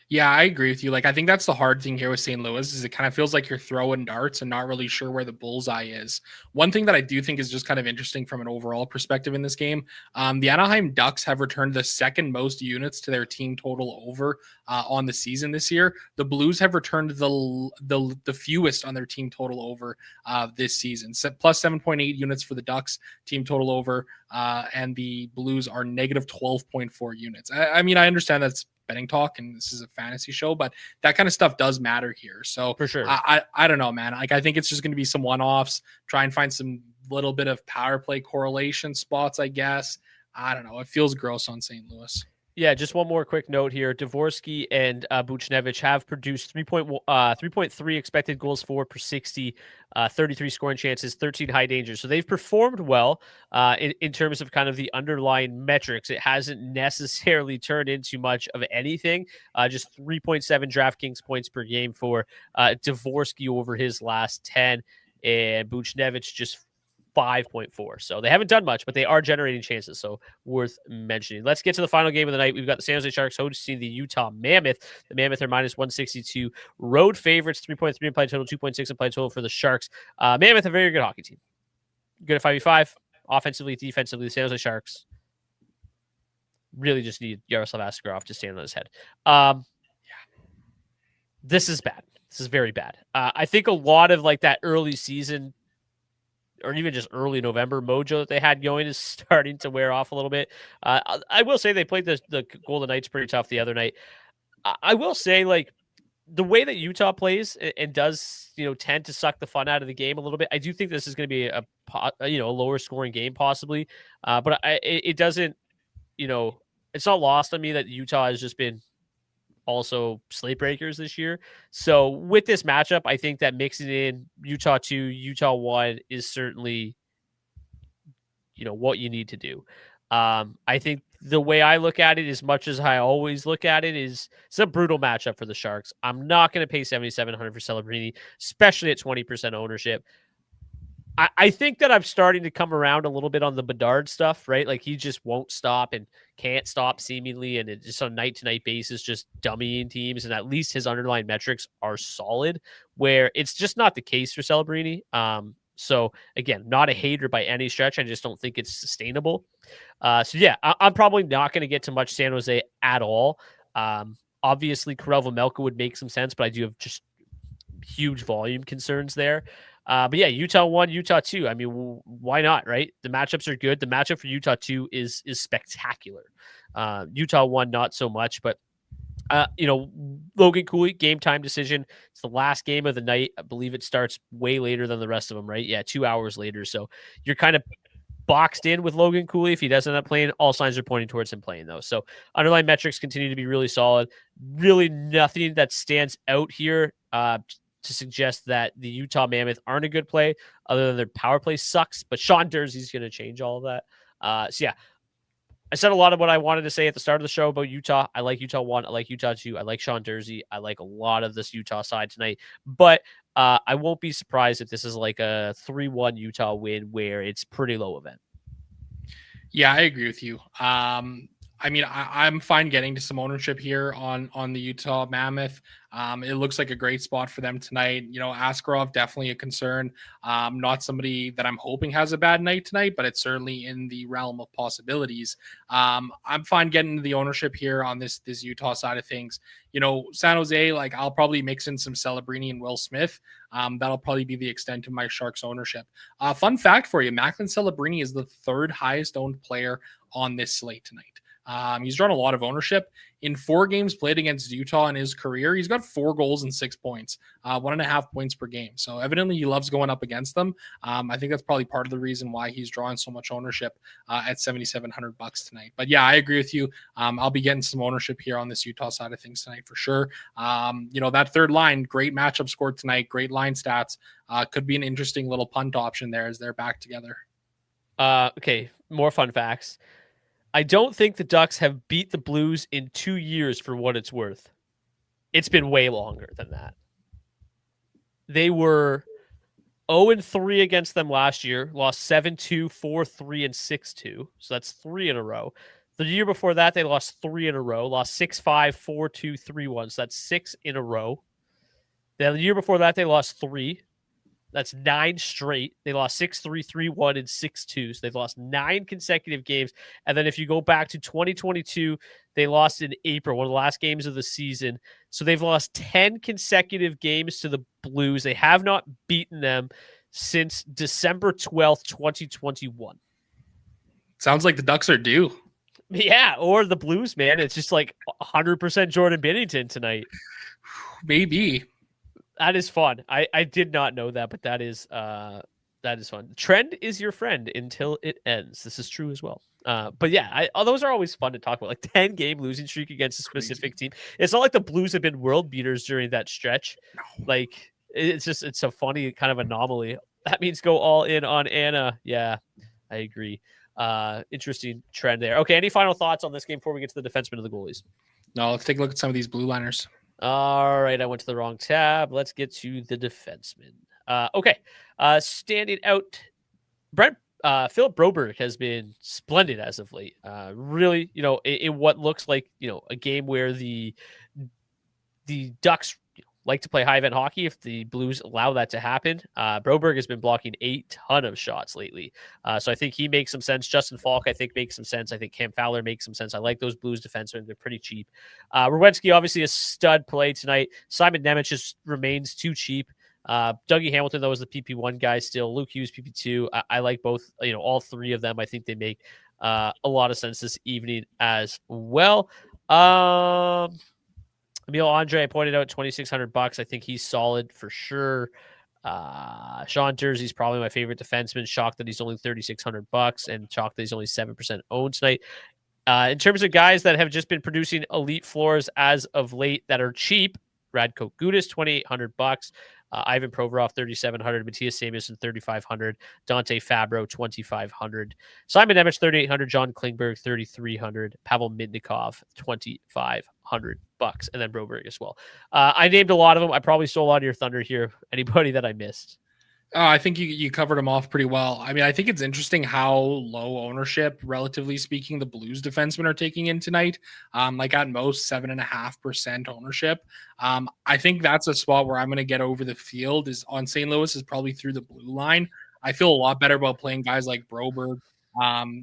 Yeah, I agree with you. Like, I think that's the hard thing here with St. Louis is it kind of feels like you're throwing darts and not really sure where the bullseye is. One thing that I do think is just kind of interesting from an overall perspective in this game, the Anaheim Ducks have returned the second most units to their team total over on the season this year. The Blues have returned the fewest on their team total over this season. Plus 7.8 units for the Ducks team total over, and the Blues are negative 12.4 units. I mean, I understand that's betting talk and this is a fantasy show, but that kind of stuff does matter here. So for sure, I don't know, man. Like, I think it's just going to be some one-offs, try and find some little bit of power play correlation spots, I guess. I don't know. It feels gross on St. Louis. Yeah, just one more quick note here. Dvorsky and Buchnevich have produced 3.3 expected goals for per 60, 33 scoring chances, 13 high dangers. So they've performed well in terms of kind of the underlying metrics. It hasn't necessarily turned into much of anything. Just 3.7 DraftKings points per game for Dvorsky over his last 10, and Buchnevich just 5.4. So they haven't done much, but they are generating chances. So worth mentioning. Let's get to the final game of the night. We've got the San Jose Sharks hosting the Utah Mammoth. The Mammoth are minus 162. Road favorites, 3.3 implied total, 2.6 implied total for the Sharks. Mammoth, a very good hockey team. Good at 5v5, offensively, defensively. The San Jose Sharks really just need Yaroslav Askarov to stand on his head. This is bad. This is very bad. I think a lot of like that early season or even just early November mojo that they had going is starting to wear off a little bit. I will say they played the Golden Knights pretty tough the other night. I will say, like, the way that Utah plays and does, tend to suck the fun out of the game a little bit. I do think this is going to be a lower scoring game possibly. But it doesn't, it's not lost on me that Utah has just been also slate breakers this year. So with this matchup, I think that mixing in Utah 2, Utah 1 is certainly, what you need to do. I think the way I look at it, as much as I always look at it, is it's a brutal matchup for the Sharks. I'm not going to pay $7,700 for Celebrini, especially at 20% ownership. I think that I'm starting to come around a little bit on the Bedard stuff, right? Like, he just won't stop and can't stop seemingly, and it's just on a night-to-night basis, just dummying teams, and at least his underlying metrics are solid, where it's just not the case for Celebrini. So, again, not a hater by any stretch. I just don't think it's sustainable. I'm probably not going to get to much San Jose at all. Obviously, Karel Vejmelka would make some sense, but I do have just huge volume concerns there. But yeah, Utah 1, Utah 2. I mean, why not, right? The matchups are good. The matchup for Utah 2 is spectacular. Utah 1, not so much, but Logan Cooley, game time decision. It's the last game of the night. I believe it starts way later than the rest of them, right? Yeah, 2 hours later. So you're kind of boxed in with Logan Cooley. If he doesn't end up playing, all signs are pointing towards him playing, though. So underlying metrics continue to be really solid. Really nothing that stands out here to suggest that the Utah Mammoth aren't a good play, other than their power play sucks. But Sean Durzee's going to change all of that. I said a lot of what I wanted to say at the start of the show about Utah. I like Utah 1. I like Utah 2. I like Sean Durzi. I like a lot of this Utah side tonight. But I won't be surprised if this is like a 3-1 Utah win where it's pretty low event. Yeah, I agree with you. I mean, I'm fine getting to some ownership here on the Utah Mammoth. It looks like a great spot for them tonight. You know, Askarov definitely a concern. Not somebody that I'm hoping has a bad night tonight, but it's certainly in the realm of possibilities. I'm fine getting the ownership here on this Utah side of things. You know, San Jose, like I'll probably mix in some Celebrini and Will Smith. That'll probably be the extent of my Sharks ownership. Fun fact for you, Macklin Celebrini is the third highest owned player on this slate tonight. He's drawn a lot of ownership. In 4 games played against Utah in his career, he's got 4 goals and 6 points, 1.5 points per game. So evidently he loves going up against them. I think that's probably part of the reason why he's drawing so much ownership at $7,700 tonight. But yeah, I agree with you. I'll be getting some ownership here on this Utah side of things tonight for sure. You know, that third line, great matchup score tonight, great line stats. Could be an interesting little punt option there as they're back together. Okay, more fun facts. I don't think the Ducks have beat the Blues in 2 years for what it's worth. It's been way longer than that. They were 0-3 against them last year, lost 7-2, 4-3, and 6-2. So that's 3 in a row. The year before that, they lost 3 in a row, lost 6-5, 4-2, 3-1. So that's 6 in a row. Then the year before that, they lost 3. That's 9 straight. They lost 6-3, 3-1, and 6-2. So they've lost 9 consecutive games. And then if you go back to 2022, they lost in April, one of the last games of the season. So they've lost 10 consecutive games to the Blues. They have not beaten them since December 12th, 2021. Sounds like the Ducks are due. Yeah, or the Blues, man. It's just like 100% Jordan Binnington tonight. Maybe. That is fun. I did not know that, but that is fun. Trend is your friend until it ends. This is true as well. But yeah, those are always fun to talk about. Like 10-game losing streak against a specific team. It's not like the Blues have been world beaters during that stretch. No. Like it's a funny kind of anomaly. That means go all in on Anna. Yeah, I agree. Interesting trend there. Okay, any final thoughts on this game before we get to the defensemen and the goalies? No, let's take a look at some of these blue liners. All right, I went to the wrong tab. Let's get to the defensemen. Okay, standing out, Philip Broberg has been splendid as of late. Really, you know, in what looks like, you know, a game where the Ducks like to play high event hockey if the Blues allow that to happen. Broberg has been blocking a ton of shots lately. So I think he makes some sense. Justin Falk, I think, makes some sense. I think Cam Fowler makes some sense. I like those Blues defensemen. They're pretty cheap. Rowensky, obviously a stud play tonight. Simon Nemec just remains too cheap. Dougie Hamilton, though, is the PP1 guy still. Luke Hughes, PP2. I like both, you know, all 3 of them. I think they make a lot of sense this evening as well. Emil Andre, I pointed out $2,600. I think he's solid for sure. Sean Durzee's probably my favorite defenseman. Shocked that he's only $3,600 and shocked that he's only 7% owned tonight. In terms of guys that have just been producing elite floors as of late that are cheap, Radko Gudas, $2,800. Ivan Provorov, $3,700. Matthias Samuelsson, $3,500. Dante Fabro, $2,500. Simon Nemec, $3,800. John Klingberg, $3,300. Pavel Mitnikov, $2,500. And then Broberg as well. I named a lot of them. I probably stole a lot of your thunder here. Anybody that I missed? I think you covered them off pretty well. I mean, I think it's interesting how low ownership, relatively speaking, the Blues defensemen are taking in tonight. Like at most 7.5% ownership. I think that's a spot where I'm going to get over the field is on St. Louis is probably through the blue line. I feel a lot better about playing guys like Broberg.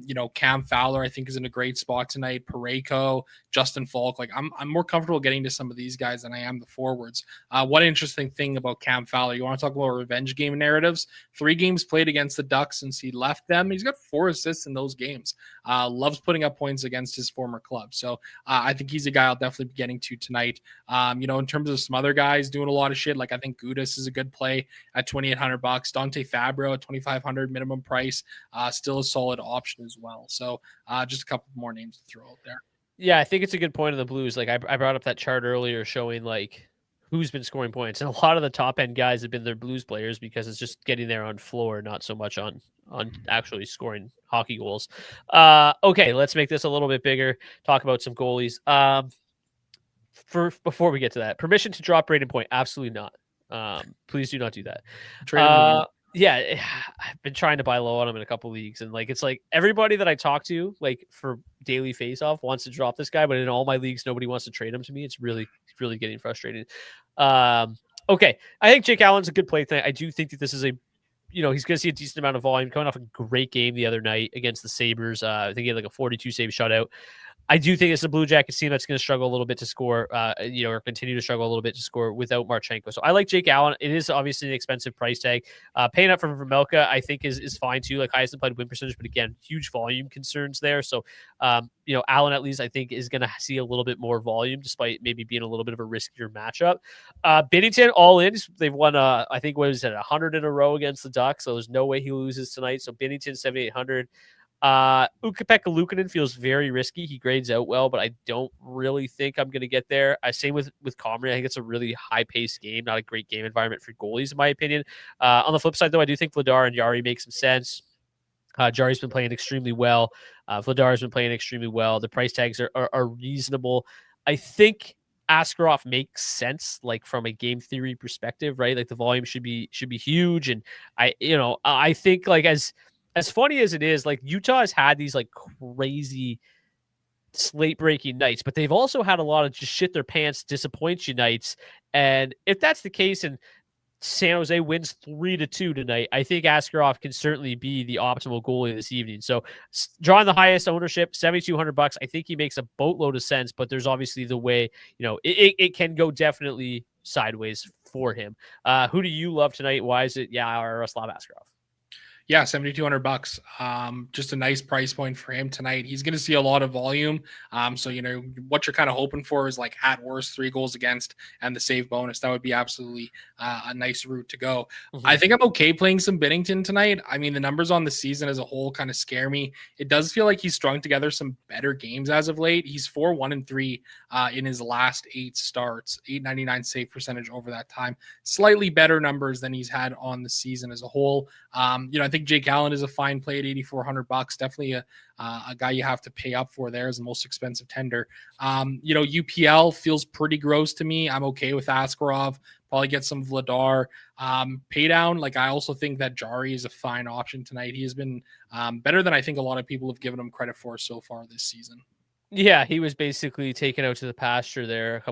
You know, Cam Fowler, I think, is in a great spot tonight. Parayko, Justin Falk. Like, I'm more comfortable getting to some of these guys than I am the forwards. One interesting thing about Cam Fowler, you want to talk about revenge game narratives? 3 games played against the Ducks since he left them. He's got 4 assists in those games. Loves putting up points against his former club. So I think he's a guy I'll definitely be getting to tonight. You know, in terms of some other guys doing a lot of shit, like I think Gudas is a good play at $2,800. Dante Fabro at $2,500 minimum price, still a solid option as well. So just a couple more names to throw out there. Yeah, I think it's a good point of the Blues. Like I brought up that chart earlier showing like who's been scoring points, and a lot of the top end guys have been their Blues players because it's just getting there on floor, not so much on actually scoring hockey goals. Okay, let's make this a little bit bigger. Talk about some goalies. Before we get to that, permission to drop Braden Point? Absolutely not. Please do not do that. Trade him. Yeah, I've been trying to buy low on him in a couple leagues, and like it's like everybody that I talk to, like for daily face-off, wants to drop this guy, but in all my leagues, nobody wants to trade him to me. It's really getting frustrating. Okay, I think Jake Allen's a good play tonight. I do think that this is he's going to see a decent amount of volume coming off a great game the other night against the Sabres. I think he had like a 42 save shutout. I do think it's a Blue Jackets team that's going to struggle a little bit to score, or continue to struggle a little bit to score without Marchenko. So I like Jake Allen. It is obviously an expensive price tag. Paying up for Vermelka, I think is fine too. Like highest implied win percentage, but again, huge volume concerns there. So, Allen at least I think is going to see a little bit more volume, despite maybe being a little bit of a riskier matchup. Binnington all in. They've won, I think, what is it, 100 in a row against the Ducks. So there's no way he loses tonight. So Binnington 7,800. Ukko-Pekka Luukkonen feels very risky. He grades out well, but I don't really think I'm going to get there. Same with Comrie. I think it's a really high-paced game, not a great game environment for goalies, in my opinion. On the flip side, though, I do think Vladar and Jari make some sense. Jari's been playing extremely well. Vladar's been playing extremely well. The price tags are reasonable. I think Askarov makes sense, like from a game theory perspective, right? Like the volume should be huge, and I think like as funny as it is, like Utah has had these like crazy slate breaking nights, but they've also had a lot of just shit their pants, disappoint you nights. And if that's the case, and San Jose wins 3-2 tonight, I think Askarov can certainly be the optimal goalie this evening. So drawing the highest ownership, $7,200. I think he makes a boatload of sense, but there's obviously the way, it can go definitely sideways for him. Who do you love tonight? Why is it Yaroslav Askarov? Yeah, $7,200. Just a nice price point for him tonight. He's going to see a lot of volume. So, what you're kind of hoping for is like at worst 3 goals against and the save bonus. That would be absolutely a nice route to go. Mm-hmm. I think I'm okay playing some Binnington tonight. I mean, the numbers on the season as a whole kind of scare me. It does feel like he's strung together some better games as of late. He's 4-1-3 in his last 8 starts, 899 save percentage over that time. Slightly better numbers than he's had on the season as a whole. I think Jake Allen is a fine play at $8,400. Definitely a guy you have to pay up for there as the most expensive tender. UPL feels pretty gross to me. I'm okay with Askarov. Probably get some Vladar. Pay down. Like I also think that Jari is a fine option tonight. He has been better than I think a lot of people have given him credit for so far this season. Yeah, he was basically taken out to the pasture there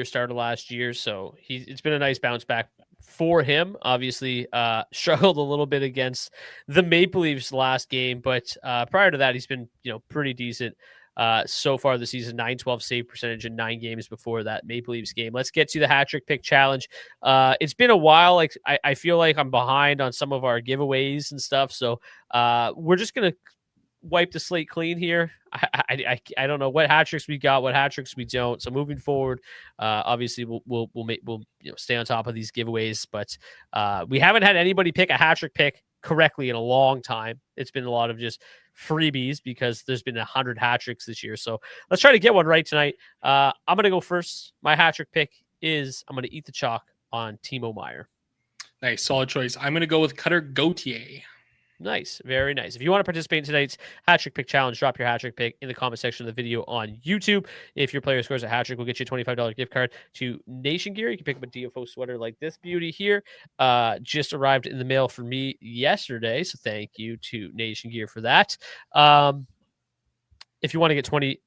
started last year. So it's been a nice bounce back for him. Obviously, struggled a little bit against the Maple Leafs last game, but prior to that, he's been pretty decent so far this season. 912 save percentage in 9 games before that Maple Leafs game. Let's get to the hat trick pick challenge. It's been a while. Like I feel like I'm behind on some of our giveaways and stuff, so we're just gonna wipe the slate clean here. I don't know what hat tricks we got, what hat tricks we don't. So moving forward, obviously we'll stay on top of these giveaways. But we haven't had anybody pick a hat trick pick correctly in a long time. It's been a lot of just freebies because there's been 100 hat tricks this year. So let's try to get one right tonight. I'm gonna go first. My hat trick pick is I'm gonna eat the chalk on Timo Meier. Nice, solid choice. I'm gonna go with Cutter Gauthier. Nice. Very nice. If you want to participate in tonight's hat trick pick challenge, drop your hat trick pick in the comment section of the video on YouTube. If your player scores a hat trick, we'll get you a $25 gift card to Nation Gear. You can pick up a DFO sweater like this beauty here. Just arrived in the mail for me yesterday. So thank you to Nation Gear for that. If you want to get $20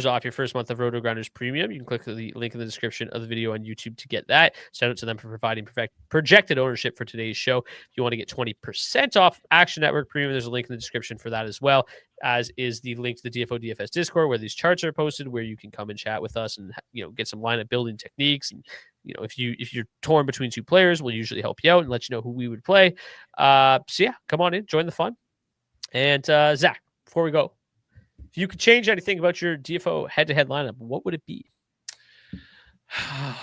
off your first month of Roto Grinders Premium, you can click the link in the description of the video on YouTube to get that. Shout out to them for providing projected ownership for today's show. If you want to get 20% off Action Network Premium, there's a link in the description for that as well, as is the link to the DFO DFS Discord where these charts are posted, where you can come and chat with us and get some lineup building techniques. And if you're torn between 2 players, we'll usually help you out and let you know who we would play. So yeah, come on in, join the fun. And Zach, before we go, if you could change anything about your DFO head-to-head lineup, what would it be? I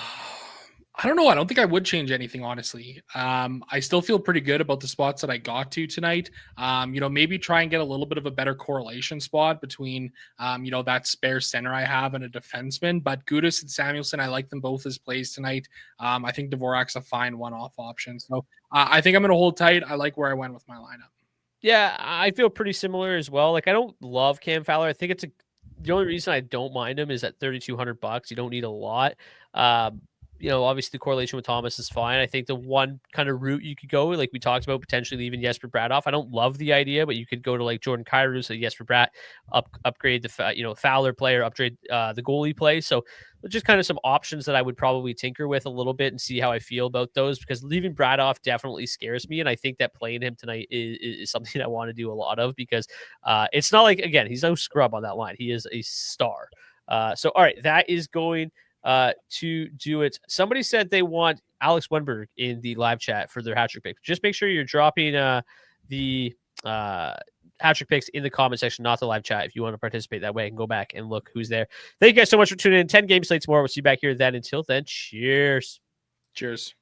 don't know. I don't think I would change anything, honestly. I still feel pretty good about the spots that I got to tonight. Maybe try and get a little bit of a better correlation spot between, that spare center I have and a defenseman. But Gudas and Samuelson, I like them both as plays tonight. I think Dvorak's a fine one-off option. So I think I'm going to hold tight. I like where I went with my lineup. Yeah, I feel pretty similar as well. Like I don't love Cam Fowler. I think the only reason I don't mind him is at $3,200. You don't need a lot. obviously the correlation with Thomas is fine. I think the one kind of route you could go, like we talked about, potentially leaving Jesper Bradoff. I don't love the idea, but you could go to like Jordan Kyrou, so Jesper Bratt, upgrade the Fowler player, upgrade the goalie play. So just kind of some options that I would probably tinker with a little bit and see how I feel about those, because leaving Bradoff definitely scares me. And I think that playing him tonight is something I want to do a lot of, because it's not like, again, he's no scrub on that line. He is a star. So, all right, that is going to do it. Somebody said they want Alex Wenberg in the live chat for their hat-trick pick. Just make sure you're dropping the hat-trick picks in the comment section, not the live chat, if you want to participate that way. And go back and look who's there. Thank you guys so much for tuning in. 10 game slates more. We'll see you back here then. Until then, cheers. Cheers.